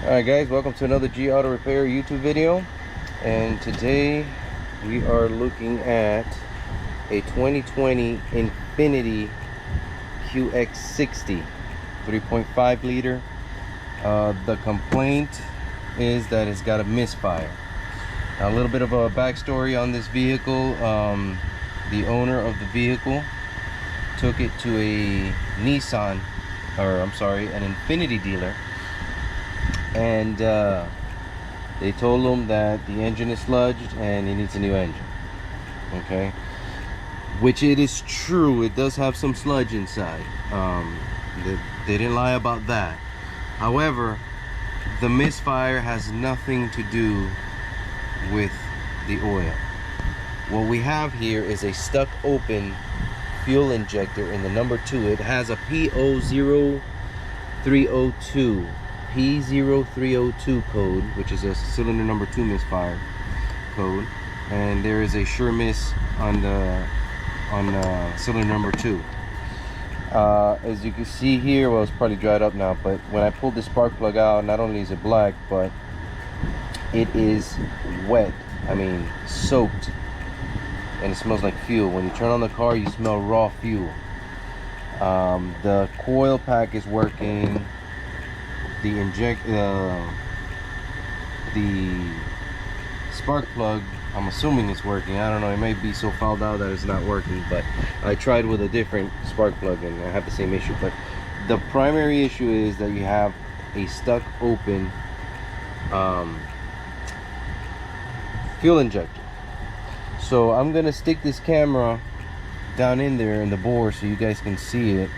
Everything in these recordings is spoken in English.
Alright guys, welcome to another G Auto Repair YouTube video, and today we are looking at a 2020 Infiniti qx60 3.5 liter. The complaint is that it's got a misfire. Now, a little bit of a backstory on this vehicle. The owner of the vehicle took it to a Nissan, or I'm sorry, an Infiniti dealer, and they told him that the engine is sludged and he needs a new engine. Okay, which it is true, it does have some sludge inside. They didn't lie about that. However, the misfire has nothing to do with the oil. What we have here is a stuck open fuel injector in the number 2. It has a p0302 code, which is a cylinder number 2 misfire code, and there is a sure miss on cylinder number 2. As you can see here, well, it's probably dried up now, but when I pulled the spark plug out, not only is it black, but it is wet. I mean, soaked, and it smells like fuel. When you turn on the car, you smell raw fuel. The coil pack is working. The spark plug, I'm assuming it's working. I don't know, it may be so fouled out that it's not working, but I tried with a different spark plug and I have the same issue. But the primary issue is that you have a stuck open fuel injector. So I'm gonna stick this camera down in there in the bore so you guys can see it.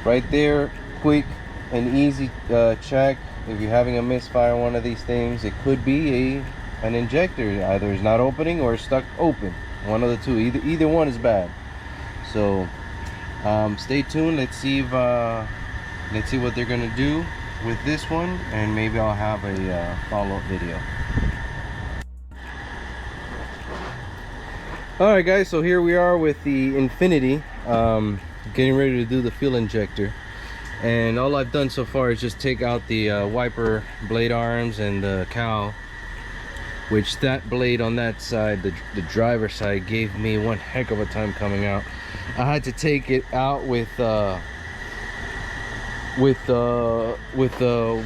Right there, quick and easy check. If you're having a misfire on one of these things, it could be an injector. Either it's not opening or it's stuck open. One of the two. Either one is bad. So stay tuned. Let's see what they're gonna do with this one, and maybe I'll have a follow-up video. All right, guys. So here we are with the Infiniti. Getting ready to do the fuel injector, and all I've done so far is just take out the wiper blade arms and the cowl, which that blade on that side, the driver's side, gave me one heck of a time coming out. I had to take it out with the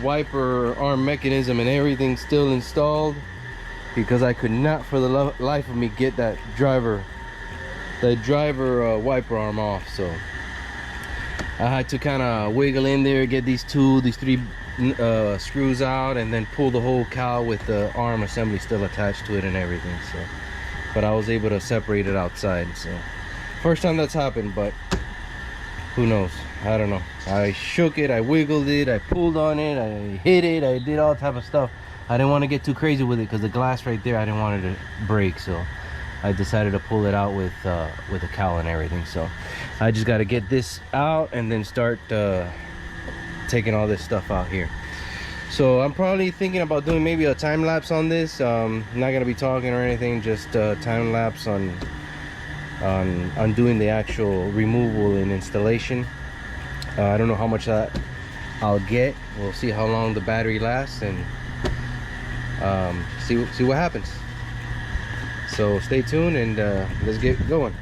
wiper arm mechanism and everything still installed, because I could not for the life of me get that driver wiper arm off. So I had to kind of wiggle in there, get these three screws out, and then pull the whole cowl with the arm assembly still attached to it and everything. So, but I was able to separate it outside. So first time that's happened, but who knows, I don't know. I shook it, I wiggled it, I pulled on it, I hit it, I did all type of stuff. I didn't want to get too crazy with it because the glass right there, I didn't want it to break. So I decided to pull it out with a cowl and everything. So I just got to get this out and then start taking all this stuff out here. So I'm probably thinking about doing maybe a time lapse on this. I'm not gonna be talking or anything, just time lapse on doing the actual removal and installation. I don't know how much that I'll get. We'll see how long the battery lasts and see what happens. So stay tuned and let's get going.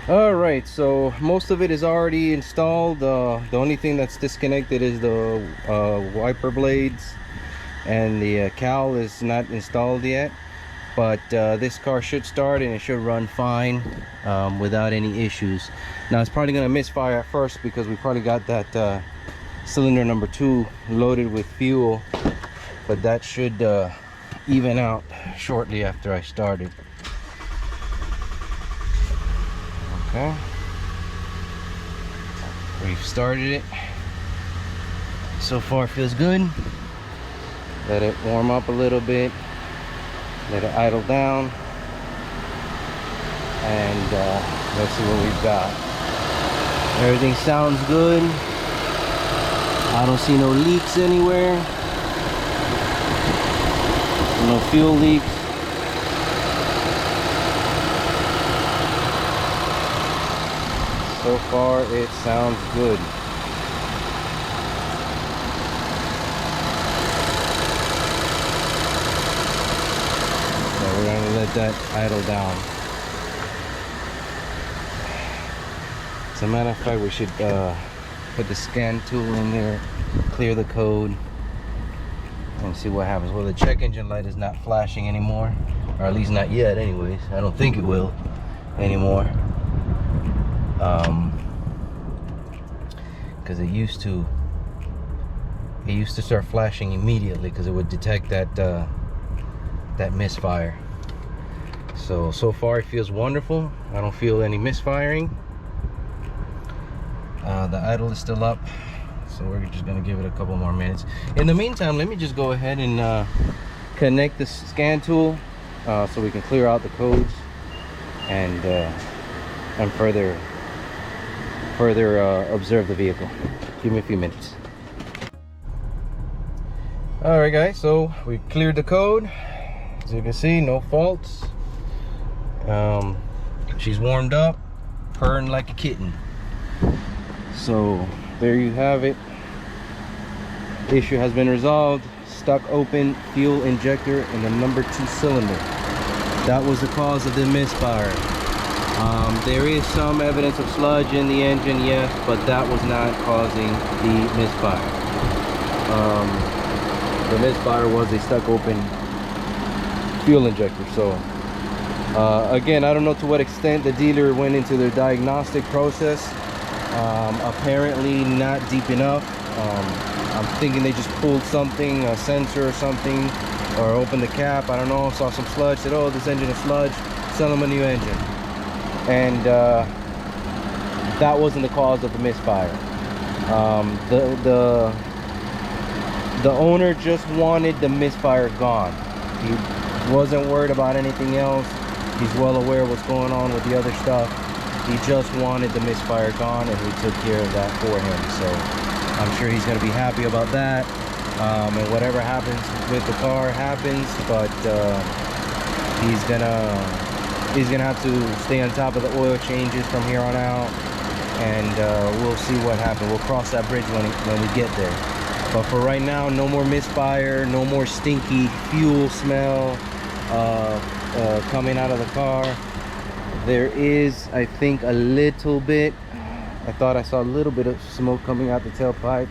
All right, so most of it is already installed. The only thing that's disconnected is the wiper blades, and the cowl is not installed yet. But this car should start and it should run fine without any issues. Now it's probably going to misfire at first because we probably got that cylinder number 2 loaded with fuel, but that should even out shortly after I started. Okay, we've started it. So far feels good. Let it warm up a little bit, let it idle down, and let's see what we've got. Everything sounds good. I don't see no leaks anywhere, no fuel leaks. So far it sounds good. So we're going to let that idle down. As a matter of fact, we should put the scan tool in there, clear the code, and see what happens. Well, the check engine light is not flashing anymore, or at least not yet anyways. I don't think it will anymore. Because it used to start flashing immediately because it would detect that misfire. So far it feels wonderful. I don't feel any misfiring. The idle is still up, so we're just gonna give it a couple more minutes. In the meantime, let me just go ahead and connect the scan tool so we can clear out the codes and further observe the vehicle. Give me a few minutes. All right, guys, so we cleared the code. As you can see, no faults. She's warmed up, purring like a kitten. So there you have it. The issue has been resolved. Stuck open fuel injector in the number 2 cylinder. That was the cause of the misfire. There is some evidence of sludge in the engine, yes, but that was not causing the misfire. The misfire was a stuck open fuel injector. So again, I don't know to what extent the dealer went into their diagnostic process. Apparently not deep enough. I'm thinking they just pulled something, a sensor or something, or opened the cap. I don't know, saw some sludge, said, oh, this engine is sludge, sell them a new engine. And that wasn't the cause of the misfire. The owner just wanted the misfire gone. He wasn't worried about anything else. He's well aware of what's going on with the other stuff. He just wanted the misfire gone, and we took care of that for him. So I'm sure he's going to be happy about that. And whatever happens with the car happens, but he's gonna have to stay on top of the oil changes from here on out, and we'll see what happens. We'll cross that bridge when we get there. But for right now, no more misfire, no more stinky fuel smell coming out of the car. There is, I think, a little bit. I thought I saw a little bit of smoke coming out the tailpipe.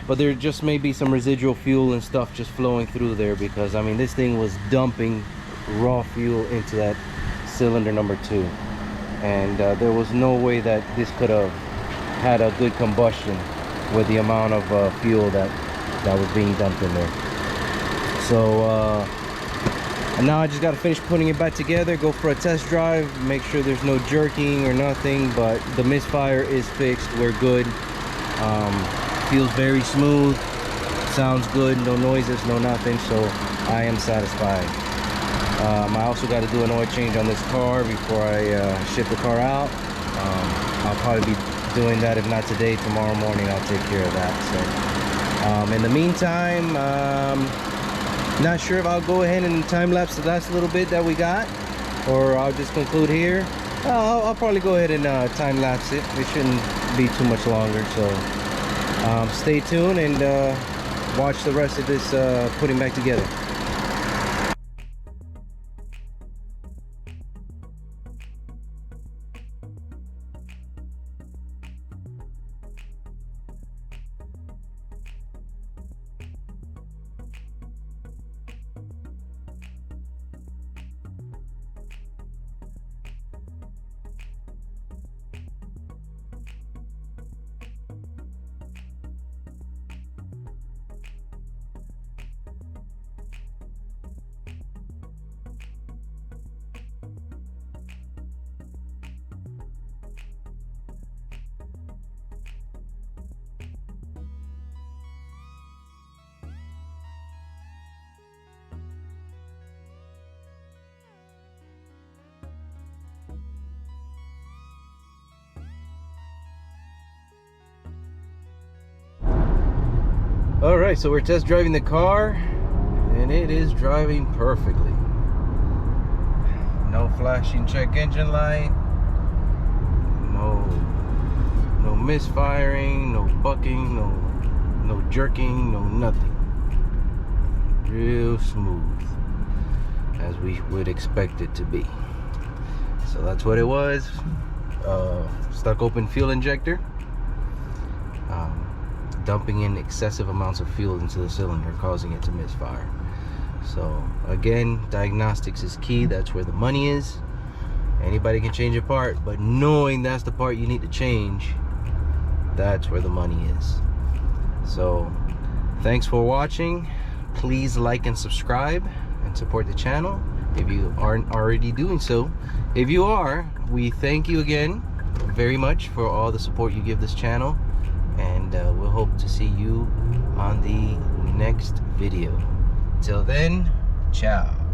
But there just may be some residual fuel and stuff just flowing through there, because I mean, this thing was dumping raw fuel into that cylinder number 2, and there was no way that this could have had a good combustion with the amount of fuel that was being dumped in there. So and now I just got to finish putting it back together, go for a test drive, make sure there's no jerking or nothing. But the misfire is fixed, we're good. Feels very smooth, sounds good, no noises, no nothing, so I am satisfied. I also got to do an oil change on this car before I ship the car out. I'll probably be doing that, if not today, tomorrow morning. I'll take care of that. So in the meantime, not sure if I'll go ahead and time lapse the last little bit that we got, or I'll just conclude here. I'll probably go ahead and time lapse it. It shouldn't be too much longer, so stay tuned and watch the rest of this putting back together. All right, so we're test driving the car, and it is driving perfectly. No flashing check engine light, no misfiring, no bucking, no jerking, no nothing. Real smooth, as we would expect it to be. So that's what it was. Stuck open fuel injector, dumping in excessive amounts of fuel into the cylinder, causing it to misfire. So again, diagnostics is key. That's where the money is. Anybody can change a part, but knowing that's the part you need to change, that's where the money is. So thanks for watching. Please like and subscribe and support the channel if you aren't already doing so. If you are, we thank you again very much for all the support you give this channel, and we'll hope to see you on the next video. Till then, ciao.